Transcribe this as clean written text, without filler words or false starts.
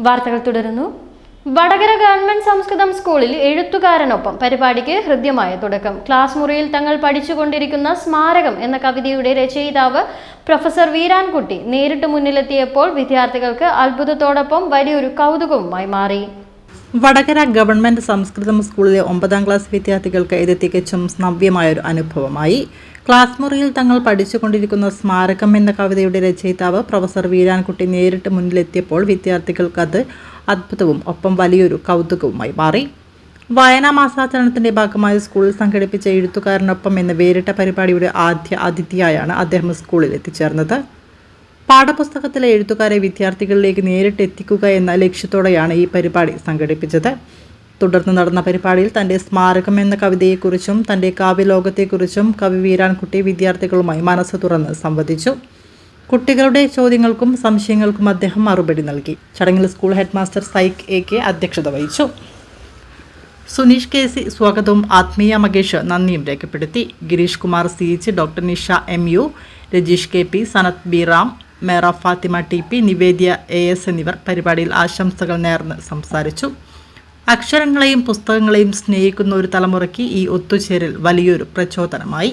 വാർത്തകൾ തുടരുന്നു. വടകര ഗവൺമെന്റ് സംസ്കൃതം സ്കൂളിൽ എഴുത്തുകാരനൊപ്പം പരിപാടിക്ക് ഹൃദ്യമായ തുടക്കം. ക്ലാസ് മുറിയിൽ തങ്ങൾ പഠിച്ചുകൊണ്ടിരിക്കുന്ന സ്മാരകം എന്ന കവിതയുടെ രചയിതാവ് പ്രൊഫസർ വീരാൻകുട്ടി നേരിട്ട് മുന്നിലെത്തിയപ്പോൾ വിദ്യാർത്ഥികൾക്ക് അത്ഭുതത്തോടൊപ്പം വലിയൊരു കൗതുകവുമായി മാറി. വടകര ഗവൺമെന്റ് സംസ്കൃതം സ്കൂളിലെ 9ാം ക്ലാസ് വിദ്യാർത്ഥികൾക്ക് ഇത് തികച്ചും നവ്യമായൊരു അനുഭവമായി. ക്ലാസ് മുറിയിൽ തങ്ങൾ പഠിച്ചുകൊണ്ടിരിക്കുന്ന സ്മാരകം എന്ന കവിതയുടെ രചയിതാവ് പ്രൊഫസർ വീരാൻകുട്ടി നേരിട്ട് മുന്നിലെത്തിയപ്പോൾ വിദ്യാർത്ഥികൾക്ക് അത് അത്ഭുതവും ഒപ്പം വലിയൊരു കൗതുകവുമായി മാറി. വായനാ മാസാചരണത്തിന്റെ ഭാഗമായി സ്കൂളിൽ സംഘടിപ്പിച്ച എഴുത്തുകാരനൊപ്പം എന്ന വേറിട്ട പരിപാടിയുടെ ആദ്യ അതിഥിയായാണ് അദ്ദേഹം സ്കൂളിൽ എത്തിച്ചേർന്നത്. പാഠപുസ്തകത്തിലെ എഴുത്തുകാരെ വിദ്യാർത്ഥികളിലേക്ക് നേരിട്ട് എത്തിക്കുക എന്ന ലക്ഷ്യത്തോടെയാണ് ഈ പരിപാടി സംഘടിപ്പിച്ചത്. തുടർന്ന് നടന്ന പരിപാടിയിൽ തൻ്റെ സ്മാരകം എന്ന കവിതയെക്കുറിച്ചും തൻ്റെ കാവ്യലോകത്തെക്കുറിച്ചും കവി വീരാൻകുട്ടി വിദ്യാർത്ഥികളുമായി മനസ്സ് തുറന്ന് സംവദിച്ചു. കുട്ടികളുടെ ചോദ്യങ്ങൾക്കും സംശയങ്ങൾക്കും അദ്ദേഹം മറുപടി നൽകി. ചടങ്ങിൽ സ്കൂൾ ഹെഡ്മാസ്റ്റർ സൈക്ക് AK അധ്യക്ഷത വഹിച്ചു. സുനീഷ് KC സ്വാഗതവും ആത്മീയ മകേഷ് നന്ദിയും രേഖപ്പെടുത്തി. Girish Kumar CH, doctor Nisha MU, Rajeesh KP, Sanath B Ram, Mera Fathima TP, Nivedya AS എന്നിവർ പരിപാടിയിൽ ആശംസകൾ നേർന്ന് സംസാരിച്ചു. അക്ഷരങ്ങളെയും പുസ്തകങ്ങളെയും സ്നേഹിക്കുന്ന ഒരു തലമുറയ്ക്ക് ഈ ഒത്തുചേരൽ വലിയൊരു പ്രചോദനമായി.